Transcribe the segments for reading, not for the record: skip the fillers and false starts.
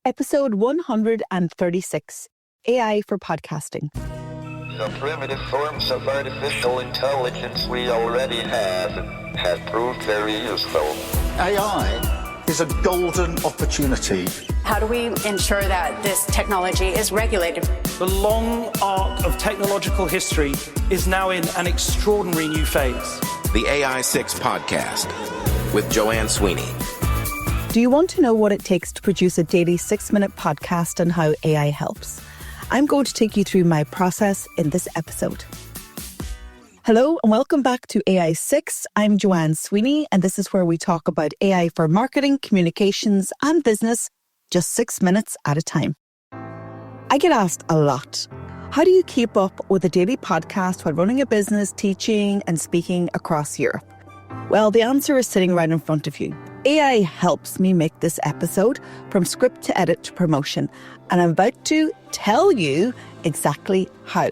Episode 136, AI for Podcasting. The primitive forms of artificial intelligence we already have proved very useful. AI is a golden opportunity. How do we ensure that this technology is regulated? The long arc of technological history is now in an extraordinary new phase. The AI6 Podcast with Joanne Sweeney. Do you want to know what it takes to produce a daily 6-minute podcast and how AI helps? I'm going to take you through my process in this episode. Hello and welcome back to AI6. I'm Joanne Sweeney and this is where we talk about AI for marketing, communications and business, just 6 minutes at a time. I get asked a lot, how do you keep up with a daily podcast while running a business, teaching and speaking across Europe? Well, the answer is sitting right in front of you. AI helps me make this episode from script to edit to promotion, and I'm about to tell you exactly how.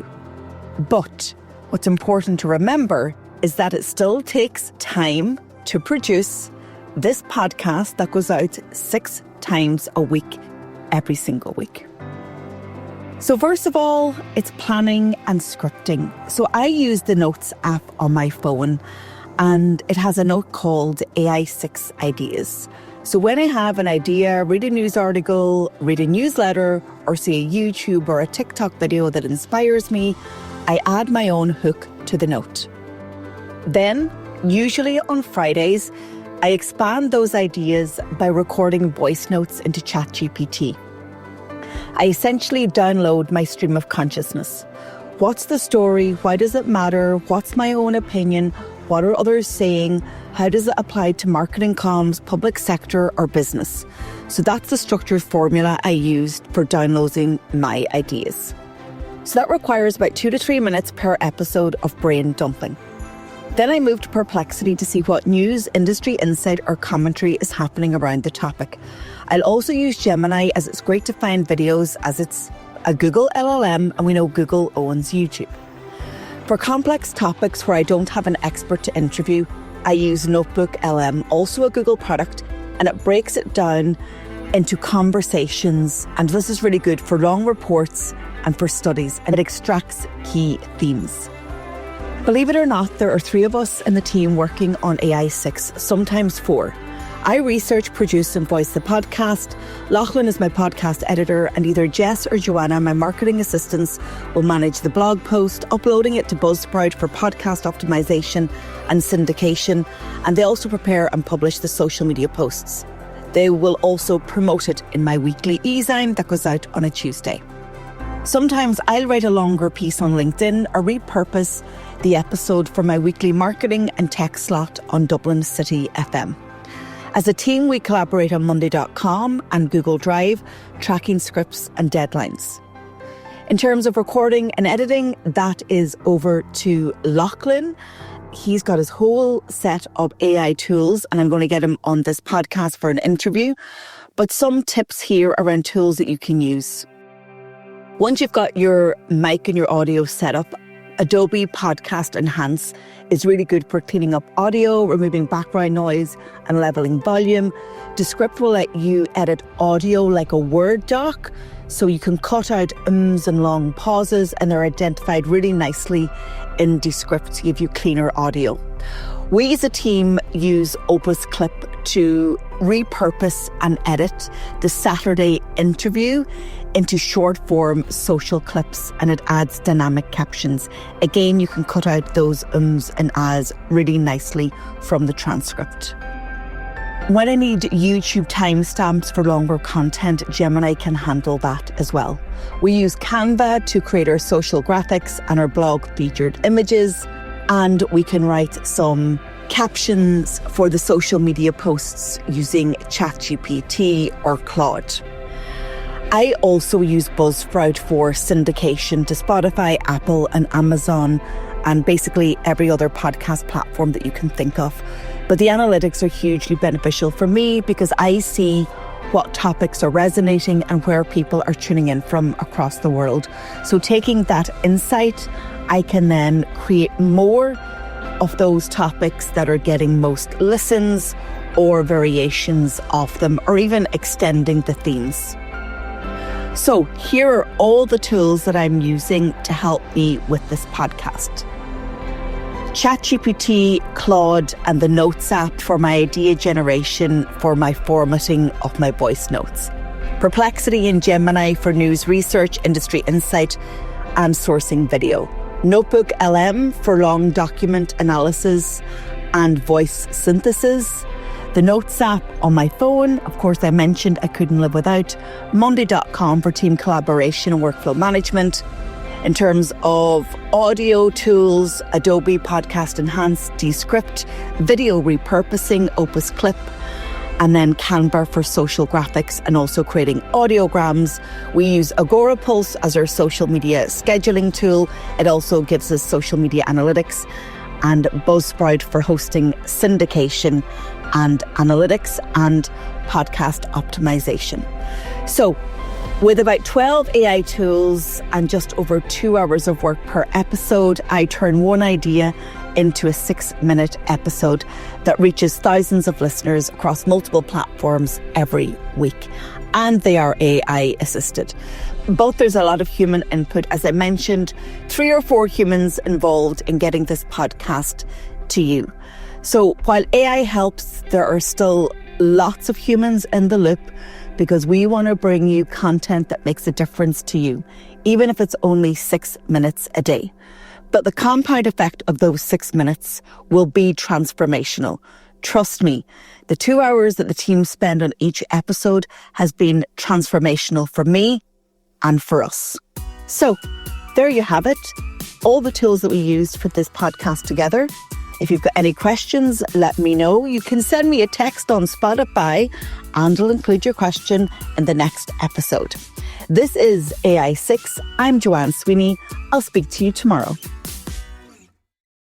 But what's important to remember is that it still takes time to produce this podcast that goes out 6 times a week, every single week. So first of all, it's planning and scripting. So I use the Notes app on my phone, and it has a note called AI6 Ideas. So when I have an idea, read a news article, read a newsletter, or see a YouTube or a TikTok video that inspires me, I add my own hook to the note. Then, usually on Fridays, I expand those ideas by recording voice notes into ChatGPT. I essentially download my stream of consciousness. What's the story? Why does it matter? What's my own opinion? What are others saying? How does it apply to marketing, comms, public sector or business? So that's the structured formula I used for downloading my ideas. So that requires about 2 to 3 minutes per episode of brain dumping. Then I moved to Perplexity to see what news, industry insight or commentary is happening around the topic. I'll also use Gemini as it's great to find videos as it's a Google LLM and we know Google owns YouTube. For complex topics where I don't have an expert to interview, I use Notebook LM, also a Google product, and it breaks it down into conversations. And this is really good for long reports and for studies, and it extracts key themes. Believe it or not, there are 3 of us in the team working on AI6, sometimes 4. I research, produce and voice the podcast. Lachlan is my podcast editor and either Jess or Joanna, my marketing assistants, will manage the blog post, uploading it to Buzzsprout for podcast optimization and syndication. And they also prepare and publish the social media posts. They will also promote it in my weekly e-zine that goes out on a Tuesday. Sometimes I'll write a longer piece on LinkedIn or repurpose the episode for my weekly marketing and tech slot on Dublin City FM. As a team, we collaborate on Monday.com and Google Drive, tracking scripts and deadlines. In terms of recording and editing, that is over to Lachlan. He's got his whole set of AI tools, and I'm going to get him on this podcast for an interview. But some tips here around tools that you can use. Once you've got your mic and your audio set up, Adobe Podcast Enhance is really good for cleaning up audio, removing background noise and leveling volume. Descript will let you edit audio like a Word doc, so you can cut out ums and long pauses, and they're identified really nicely in Descript to give you cleaner audio. We as a team use OpusClip to repurpose and edit the Saturday interview into short form social clips, and it adds dynamic captions. Again, you can cut out those ums and ahs really nicely from the transcript. When I need YouTube timestamps for longer content, Gemini can handle that as well. We use Canva to create our social graphics and our blog featured images, and we can write some captions for the social media posts using ChatGPT or Claude. I also use Buzzsprout for syndication to Spotify, Apple and Amazon, and basically every other podcast platform that you can think of. But the analytics are hugely beneficial for me because I see what topics are resonating and where people are tuning in from across the world. So taking that insight, I can then create more of those topics that are getting most listens or variations of them, or even extending the themes. So here are all the tools that I'm using to help me with this podcast. ChatGPT, Claude, and the Notes app for my idea generation for my formatting of my voice notes. Perplexity and Gemini for news research, industry insight, and sourcing video. Notebook LM for long document analysis and voice synthesis. The Notes app on my phone, of course, I mentioned I couldn't live without. Monday.com for team collaboration and workflow management. In terms of audio tools, Adobe Podcast Enhance, Descript, video repurposing, OpusClip, and then Canva for social graphics and also creating audiograms. We use AgoraPulse as our social media scheduling tool. It also gives us social media analytics, and Buzzsprout for hosting syndication and analytics and podcast optimization. So with about 12 AI tools and just over 2 hours of work per episode, I turn one idea into a 6-minute episode that reaches thousands of listeners across multiple platforms every week. And they are AI assisted. Both there's a lot of human input. As I mentioned, 3 or 4 humans involved in getting this podcast to you. So while AI helps, there are still lots of humans in the loop, because we want to bring you content that makes a difference to you, even if it's only 6 minutes a day. But the compound effect of those 6 minutes will be transformational. Trust me, the 2 hours that the team spend on each episode has been transformational for me and for us. So there you have it, all the tools that we used for this podcast together. If you've got any questions, let me know. You can send me a text on Spotify and I'll include your question in the next episode. This is AI6. I'm Joanne Sweeney. I'll speak to you tomorrow.